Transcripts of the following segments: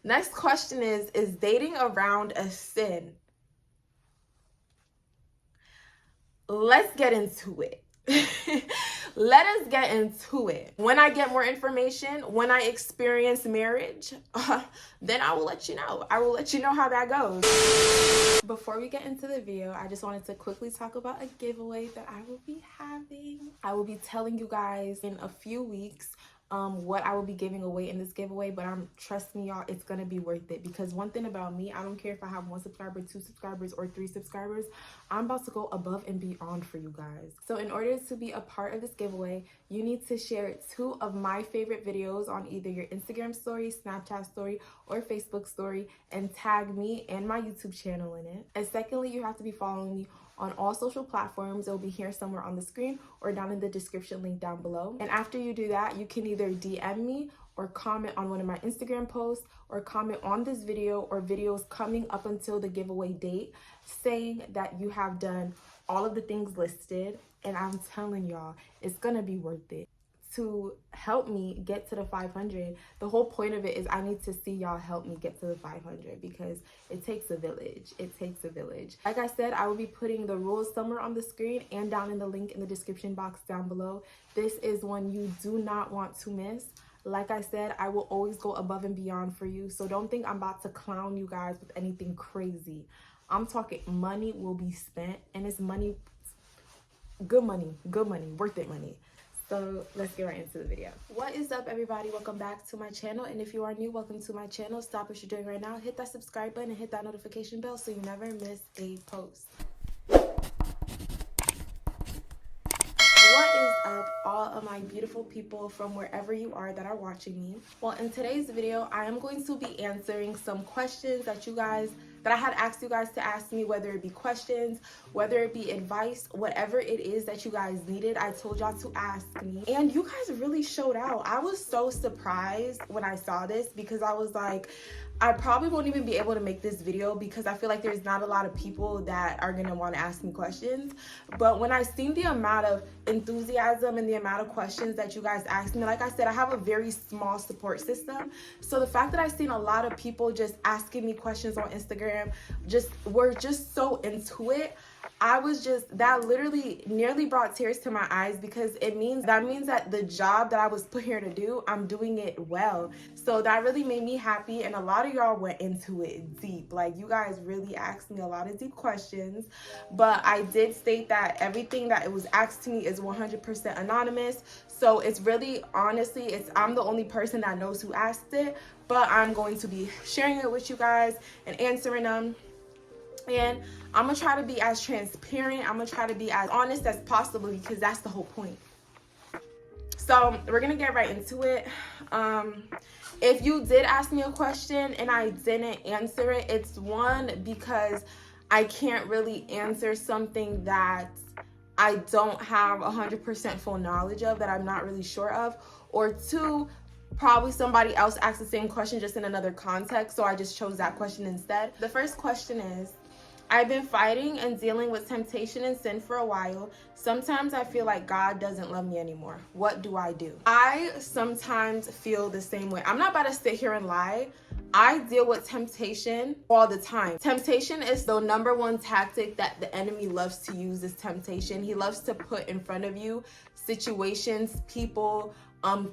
Next question is dating around a sin? Let's get into it. Let us get into it. When I get more information, when I experience marriage, then I will let you know. I will let you know how that goes. Before we get into the video, I just wanted to quickly talk about a giveaway that I will be having. I will be telling you guys in a few weeks what I will be giving away in this giveaway, but trust me, y'all, it's gonna be worth it, because one thing about me, I don't care if I have 1 subscriber, 2 subscribers, or 3 subscribers. I'm about to go above and beyond for you guys. So in order to be a part of this giveaway, you need to share 2 of my favorite videos on either your Instagram story, Snapchat story, or Facebook story, and tag me and my YouTube channel in it. And secondly, you have to be following me on all social platforms. It will be here somewhere on the screen or down in the description link down below. And after you do that, you can either DM me or comment on one of my Instagram posts, or comment on this video or videos coming up until the giveaway date, saying that you have done all of the things listed. And I'm telling y'all, it's gonna be worth it. To help me get to the 500, the whole point of it is I need to see y'all help me get to the 500, because it takes a village. It takes a village. Like I said, I will be putting the rules somewhere on the screen and down in the link in the description box down below. This is one you do not want to miss. Like I said, I will always go above and beyond for you, so don't think I'm about to clown you guys with anything crazy. I'm talking money will be spent, and it's money, good money, worth it money. So let's get right into the video. What is up, everybody? Welcome back to my channel. And if you are new, welcome to my channel. Stop what you're doing right now. Hit that subscribe button and hit that notification bell so you never miss a post. What is up, all of my beautiful people from wherever you are that are watching me? Well, in today's video, I am going to be answering some questions that I had asked you guys to ask me, whether it be questions, whether it be advice, whatever it is that you guys needed. I told y'all to ask me, and you guys really showed out. I was so surprised when I saw this, because I was like, I probably won't even be able to make this video, because I feel like there's not a lot of people that are gonna want to ask me questions. But when I seen the amount of enthusiasm and the amount of questions that you guys asked me, like I said, I have a very small support system. So the fact that I seen a lot of people just asking me questions on Instagram, were just so into it, that literally nearly brought tears to my eyes, because that means that the job that I was put here to do, I'm doing it well. So that really made me happy, and a lot of y'all went into it deep. Like, you guys really asked me a lot of deep questions, but I did state that everything that it was asked to me is 100% anonymous. So it's really, honestly, I'm the only person that knows who asked it, but I'm going to be sharing it with you guys and answering them. And I'm gonna try to be as transparent, I'm gonna try to be as honest as possible, because that's the whole point. So we're gonna get right into it. If you did ask me a question and I didn't answer it, it's one, because I can't really answer something that I don't have 100% full knowledge of, that I'm not really sure of, or 2, probably somebody else asked the same question just in another context, so I just chose that question instead. The first question is, I've been fighting and dealing with temptation and sin for a while. Sometimes I feel like God doesn't love me anymore. What do I do? I sometimes feel the same way. I'm not about to sit here and lie. I deal with temptation all the time. Temptation is the number one tactic that the enemy loves to use, is temptation. He loves to put in front of you situations, people,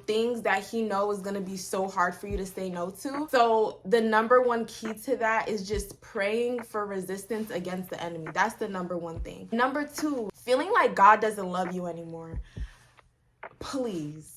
things that he knows is going to be so hard for you to say no to. So the number one key to that is just praying for resistance against the enemy. That's the number one thing. Number 2, feeling like God doesn't love you anymore. Please,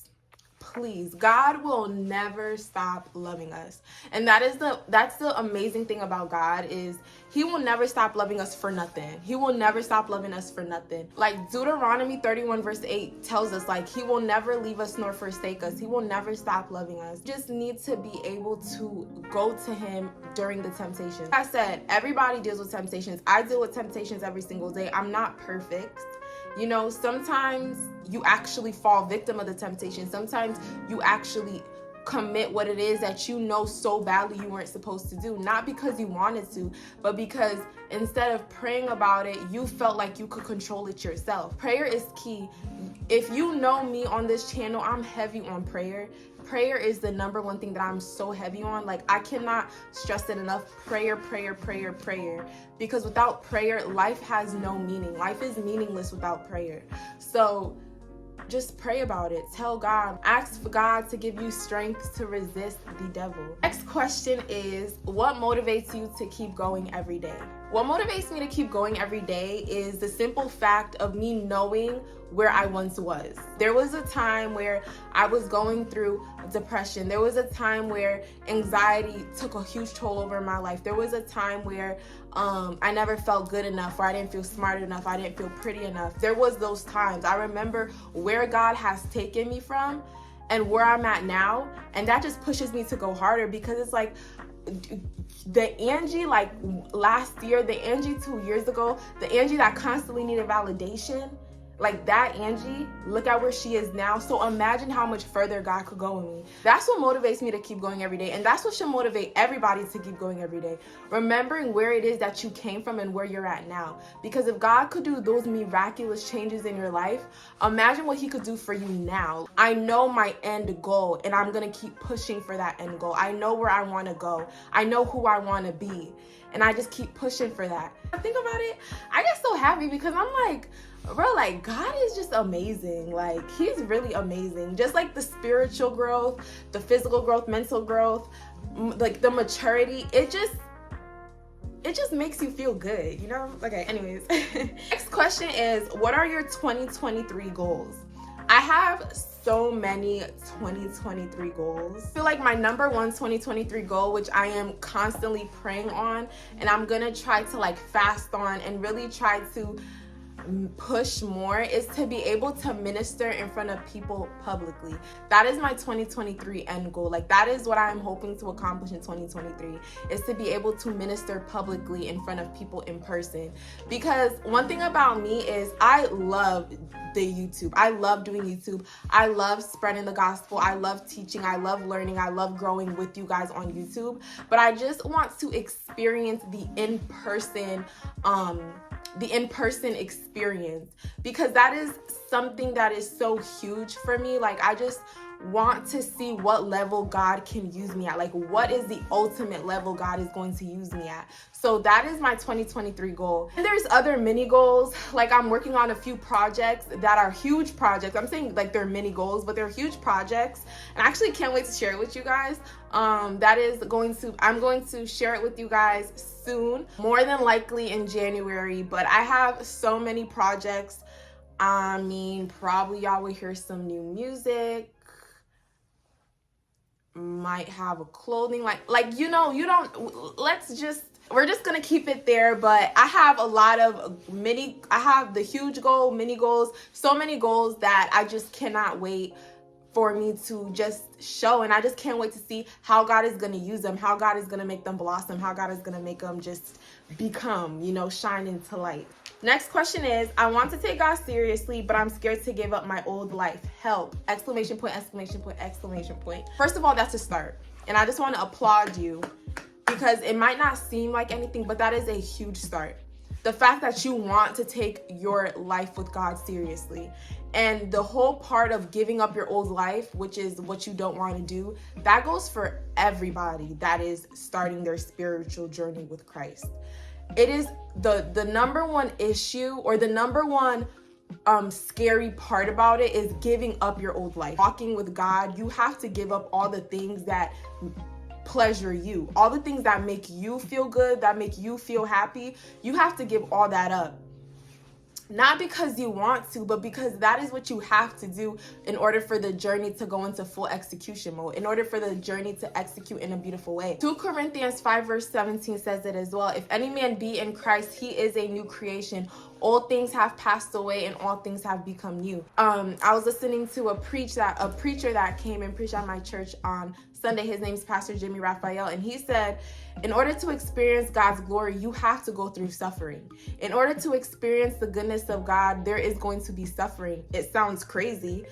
God will never stop loving us. And that's the amazing thing about God, is he will never stop loving us for nothing. He will never stop loving us for nothing. Like Deuteronomy 31 verse 8 tells us, like, he will never leave us nor forsake us. He will never stop loving us. Just need to be able to go to him during the temptations. Like I said, everybody deals with temptations. I deal with temptations every single day. I'm not perfect. You know, sometimes you actually fall victim of the temptation. Sometimes you actually commit what it is that you know so badly you weren't supposed to do. Not because you wanted to, but because instead of praying about it, you felt like you could control it yourself. Prayer is key. If you know me on this channel, I'm heavy on prayer. Prayer is the number one thing that I'm so heavy on. Like, I cannot stress it enough. Prayer, prayer, prayer, prayer. Because without prayer, life has no meaning. Life is meaningless without prayer. So just pray about it. Tell God. Ask for God to give you strength to resist the devil. Next question is, what motivates you to keep going every day? What motivates me to keep going every day is the simple fact of me knowing where I once was. There was a time where I was going through depression. There was a time where anxiety took a huge toll over my life. There was a time where I never felt good enough, or I didn't feel smart enough, I didn't feel pretty enough. There was those times. I remember where God has taken me from and where I'm at now, and that just pushes me to go harder, because it's like, the Angie like last year, the Angie 2 years ago, the Angie that constantly needed validation, like that Angie, look at where she is now. So imagine how much further God could go with me. That's what motivates me to keep going every day. And that's what should motivate everybody to keep going every day. Remembering where it is that you came from and where you're at now. Because if God could do those miraculous changes in your life, imagine what he could do for you now. I know my end goal, and I'm going to keep pushing for that end goal. I know where I want to go. I know who I want to be. And I just keep pushing for that. I think about it, I get so happy because I'm like, bro, like, God is just amazing. Like, he's really amazing. Just like the spiritual growth, the physical growth, mental growth, like the maturity, it just makes you feel good, you know? Okay, anyways. Next question is, what are your 2023 goals? I have so many 2023 goals. I feel like my number one 2023 goal, which I am constantly praying on, and I'm gonna try to like fast on and really try to push more, is to be able to minister in front of people publicly. That is my 2023 end goal. Like, that is what I'm hoping to accomplish in 2023, is to be able to minister publicly in front of people in person. Because one thing about me is I love the YouTube. I love doing YouTube. I love spreading the gospel. I love teaching. I love learning. I love growing with you guys on YouTube. But I just want to experience the in-person experience, because that is something that is so huge for me. Like, I just want to see what level God can use me at. Like, what is the ultimate level God is going to use me at? So that is my 2023 goal. And there's other mini goals. Like, I'm working on a few projects that are huge projects. I'm saying like they're mini goals, but they're huge projects. And I actually can't wait to share it with you guys. I'm going to share it with you guys soon, more than likely in January. But I have so many projects. I mean, probably y'all will hear some new music. Might have a clothing like you know, you don't, we're just gonna keep it there. But I have a lot of I have the huge goal, mini goals, so many goals that I just cannot wait for me to just show. And I just can't wait to see how God is going to use them, how God is going to make them blossom, how God is going to make them just become, you know, shine into light. Next question is, I want to take God seriously, but I'm scared to give up my old life. Help! Exclamation point, exclamation point, exclamation point. First of all, that's a start. And I just want to applaud you, because it might not seem like anything, but that is a huge start. The fact that you want to take your life with God seriously. And the whole part of giving up your old life, which is what you don't want to do, that goes for everybody that is starting their spiritual journey with Christ. It is the number one issue, or the number one scary part about it, is giving up your old life. Walking with God, you have to give up all the things that pleasure you, all the things that make you feel good, that make you feel happy. You have to give all that up. Not because you want to, but because that is what you have to do in order for the journey to go into full execution mode, in order for the journey to execute in a beautiful way. 2 Corinthians 5 verse 17 says it as well. If any man be in Christ, he is a new creation. All things have passed away and all things have become new. I was listening to a preacher that came and preached at my church on Sunday. His name's Pastor Jimmy Raphael, and he said, in order to experience God's glory, you have to go through suffering. In order to experience the goodness of God, there is going to be suffering. It sounds crazy,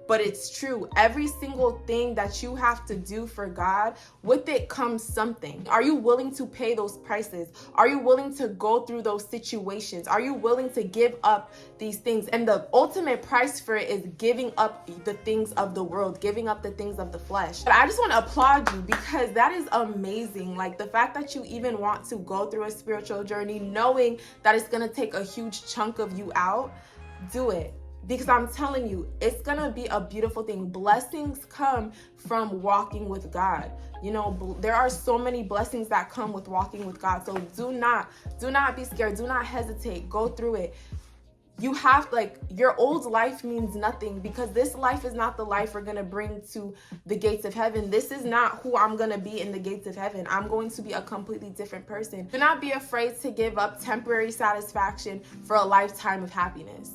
but it's true. Every single thing that you have to do for God, with it comes something. Are you willing to pay those prices? Are you willing to go through those situations? Are you willing to give up these things? And the ultimate price for it is giving up the things of the world, giving up the things of the flesh. But I just want to applaud you, because that is amazing. Like, the fact that you even want to go through a spiritual journey, knowing that it's going to take a huge chunk of you out, do it. Because I'm telling you, it's gonna be a beautiful thing. Blessings come from walking with God. You know, there are so many blessings that come with walking with God. So do not be scared. Do not hesitate. Go through it. You have, like, your old life means nothing, because this life is not the life we're gonna bring to the gates of heaven. This is not who I'm gonna be in the gates of heaven. I'm going to be a completely different person. Do not be afraid to give up temporary satisfaction for a lifetime of happiness.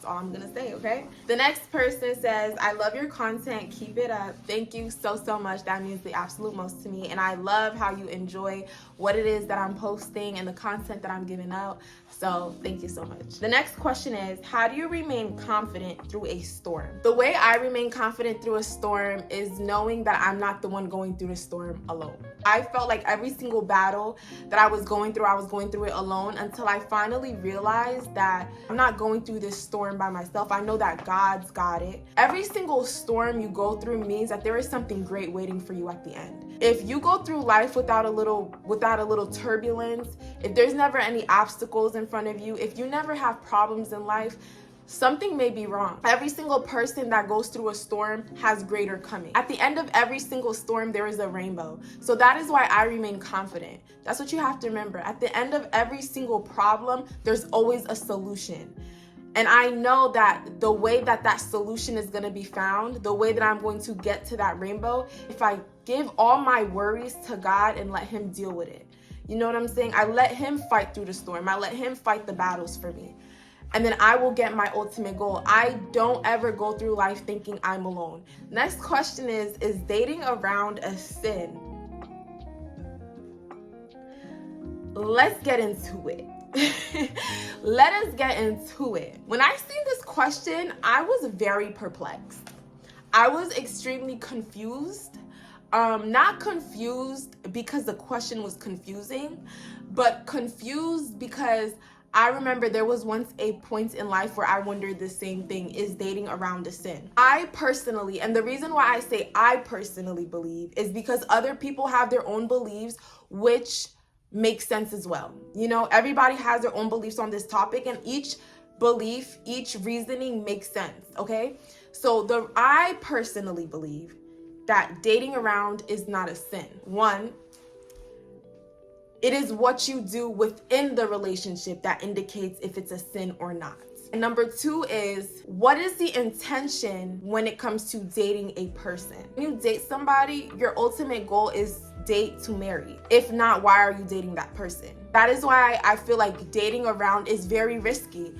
All I'm gonna say, okay? The next person says, I love your content, keep it up. Thank you so much. That means the absolute most to me, and I love how you enjoy what it is that I'm posting and the content that I'm giving out. So thank you so much. The next question is, how do you remain confident through a storm? The way I remain confident through a storm is knowing that I'm not the one going through the storm alone. I felt like every single battle that I was going through it alone, until I finally realized that I'm not going through this storm by myself. I know that God's got it. Every single storm you go through means that there is something great waiting for you at the end. If you go through life without a little turbulence, if there's never any obstacles in front of you, if you never have problems in life, something may be wrong. Every single person that goes through a storm has greater coming. At the end of every single storm, there is a rainbow. So that is why I remain confident. That's what you have to remember. At the end of every single problem, there's always a solution. And I know that the way that that solution is going to be found, the way that I'm going to get to that rainbow, if I give all my worries to God and let him deal with it. You know what I'm saying? I let him fight through the storm. I let him fight the battles for me. And then I will get my ultimate goal. I don't ever go through life thinking I'm alone. Next question is dating around a sin? Let's get into it. Let us get into it. When I seen this question, I was very perplexed. I was extremely confused. Not confused because the question was confusing, but confused because I remember there was once a point in life where I wondered the same thing: is dating around a sin? I personally, and the reason why I say I personally believe is because other people have their own beliefs, which makes sense as well. You know, everybody has their own beliefs on this topic, and each belief, each reasoning makes sense, okay? So I personally believe that dating around is not a sin. One, it is what you do within the relationship that indicates if it's a sin or not. And number two is, what is the intention when it comes to dating a person? When you date somebody, your ultimate goal is date to marry. If not, why are you dating that person? That is why I feel like dating around is very risky,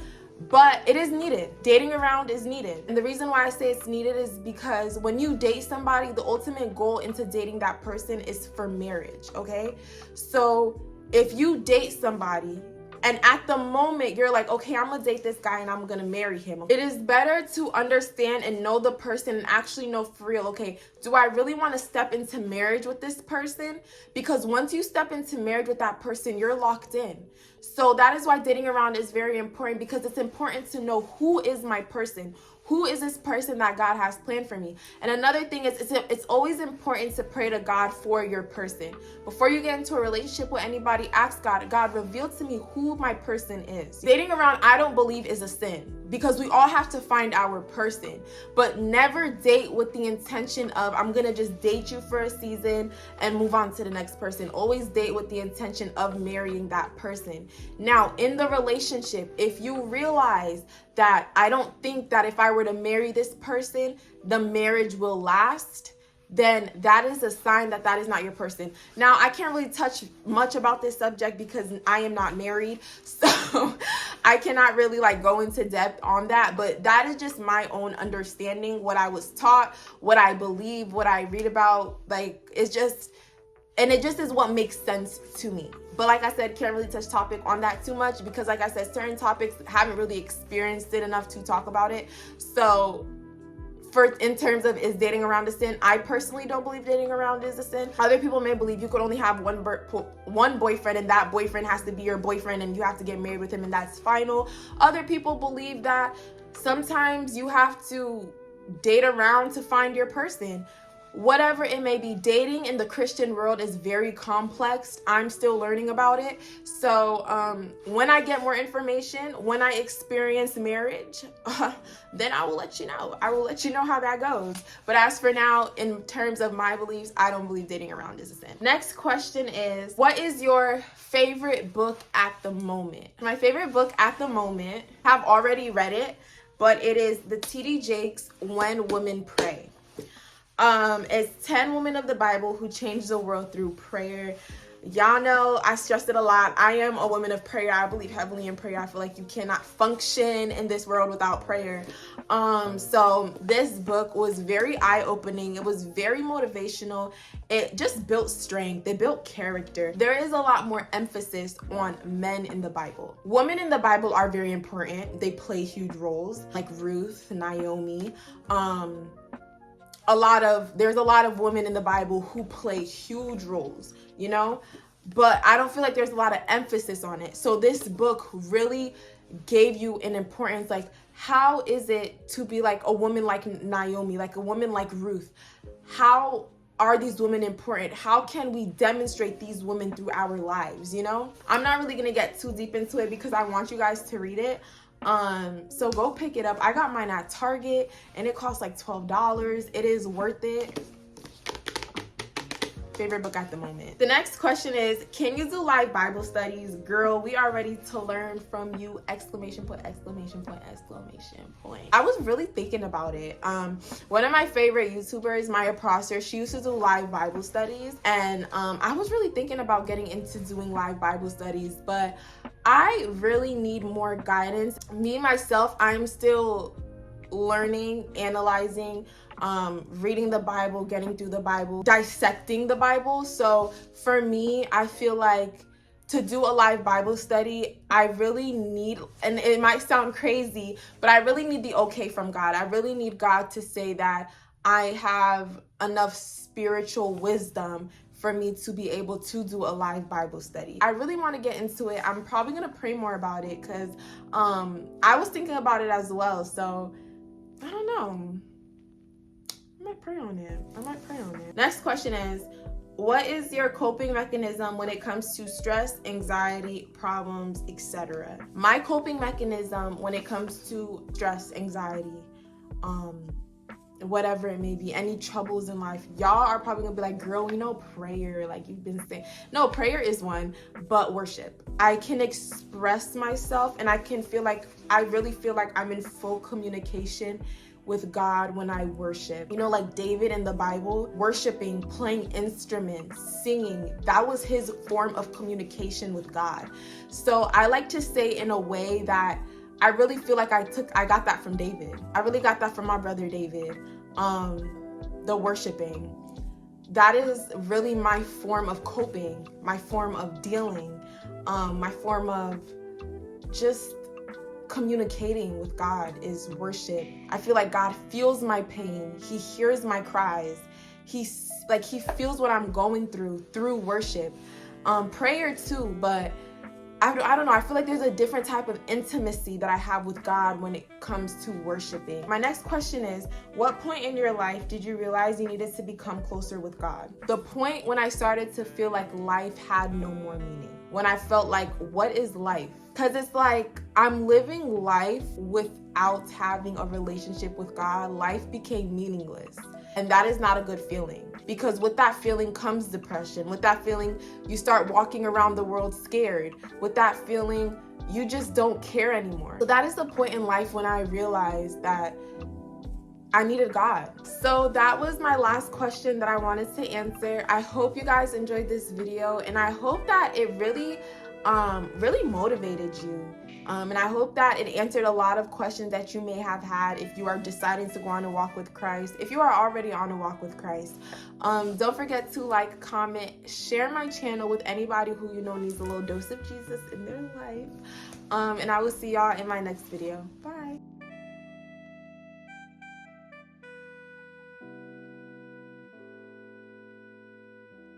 but it is needed. Dating around is needed. And the reason why I say it's needed is because when you date somebody, the ultimate goal into dating that person is for marriage, okay? So if you date somebody and at the moment you're like, okay, I'm gonna date this guy and I'm gonna marry him, it is better to understand and know the person and actually know for real, okay, do I really want to step into marriage with this person? Because once you step into marriage with that person, you're locked in. So that is why dating around is very important, because it's important to know, who is my person? Who is this person that God has planned for me? And another thing is, it's always important to pray to God for your person. Before you get into a relationship with anybody, ask God, God, reveal to me who my person is. Dating around, I don't believe is a sin, because we all have to find our person. But never date with the intention of, I'm gonna just date you for a season and move on to the next person. Always date with the intention of marrying that person. Now, in the relationship, if you realize that I don't think that if I were to marry this person, the marriage will last, then that is a sign that that is not your person. Now, I can't really touch much about this subject because I am not married, so I cannot really go into depth on that, but that is just my own understanding, what I was taught, what I believe, what I read about. It's just, and it just is what makes sense to me. But like I said, can't really touch topic on that too much, because like I said, certain topics haven't really experienced it enough to talk about it. So in terms of is dating around a sin. I personally don't believe dating around is a sin. Other people may believe you could only have one boyfriend, and that boyfriend has to be your boyfriend and you have to get married with him and that's final. Other people believe that sometimes you have to date around to find your person. Whatever it may be, dating in the Christian world is very complex. I'm still learning about it. So when I get more information, when I experience marriage, then I will let you know. I will let you know how that goes. But as for now, in terms of my beliefs, I don't believe dating around is a sin. Next question is, what is your favorite book at the moment? My favorite book at the moment, I've already read it, but it is the T.D. Jakes' When Women Pray. It's 10 women of the Bible who changed the world through prayer. Y'all know I stressed it a lot. I am a woman of prayer. I believe heavily in prayer. I feel like you cannot function in this world without prayer. So this book was very eye-opening. It was very motivational. It just built strength. It built character. There is a lot more emphasis on men in the Bible. Women in the Bible are very important. They play huge roles, like Ruth, Naomi, there's a lot of women in the Bible who play huge roles, you know, but I don't feel like there's a lot of emphasis on it. So this book really gave you an importance, like, how is it to be like a woman like Naomi, like a woman like Ruth? How are these women important? How can we demonstrate these women through our lives, you know? I'm not really gonna get too deep into it because I want you guys to read it. So go pick it up. I got mine at Target and it costs like $12. It is worth it. Favorite book at the moment. The next question is, can you do live Bible studies? Girl, we are ready to learn from you! Exclamation point, exclamation point, exclamation point. I was really thinking about it. One of my favorite YouTubers, Maya Prosser, she used to do live Bible studies, and I was really thinking about getting into doing live Bible studies, but I really need more guidance. Me, myself, I'm still learning, analyzing, reading the Bible, getting through the Bible, dissecting the Bible. So for me, I feel like to do a live Bible study, I really need, and it might sound crazy, but I really need the okay from God. I really need God to say that I have enough spiritual wisdom for me to be able to do a live Bible study. I really want to get into it. I'm probably going to pray more about it because I was thinking about it as well. So I don't know. I might pray on it. Next question is, what is your coping mechanism when it comes to stress, anxiety, problems, etc.? My coping mechanism when it comes to stress, anxiety, whatever it may be, any troubles in life, y'all are probably gonna be like, girl, you know, prayer, like you've been saying. No, prayer is one, but worship. I can express myself and I really feel like I'm in full communication with God when I worship. You know, like David in the Bible, worshiping, playing instruments, singing, that was his form of communication with God. So I like to say in a way that I really feel like I got that from David. I really got that from my brother David. The worshiping. That is really my form of coping, my form of dealing, my form of just communicating with God is worship. I feel like God feels my pain. He hears my cries. He feels what I'm going through worship. Prayer too, but I don't know. I feel like there's a different type of intimacy that I have with God when it comes to worshiping. My next question is, what point in your life did you realize you needed to become closer with God? The point when I started to feel like life had no more meaning. When I felt like, what is life? Because it's like I'm living life without having a relationship with God. Life became meaningless. And that is not a good feeling, because with that feeling comes depression. With that feeling, you start walking around the world scared. With that feeling, you just don't care anymore. So that is the point in life when I realized that I needed God. So that was my last question that I wanted to answer. I hope you guys enjoyed this video, and I hope that it really motivated you. And I hope that it answered a lot of questions that you may have had if you are deciding to go on a walk with Christ. If you are already on a walk with Christ, don't forget to like, comment, share my channel with anybody who you know needs a little dose of Jesus in their life. And I will see y'all in my next video. Bye.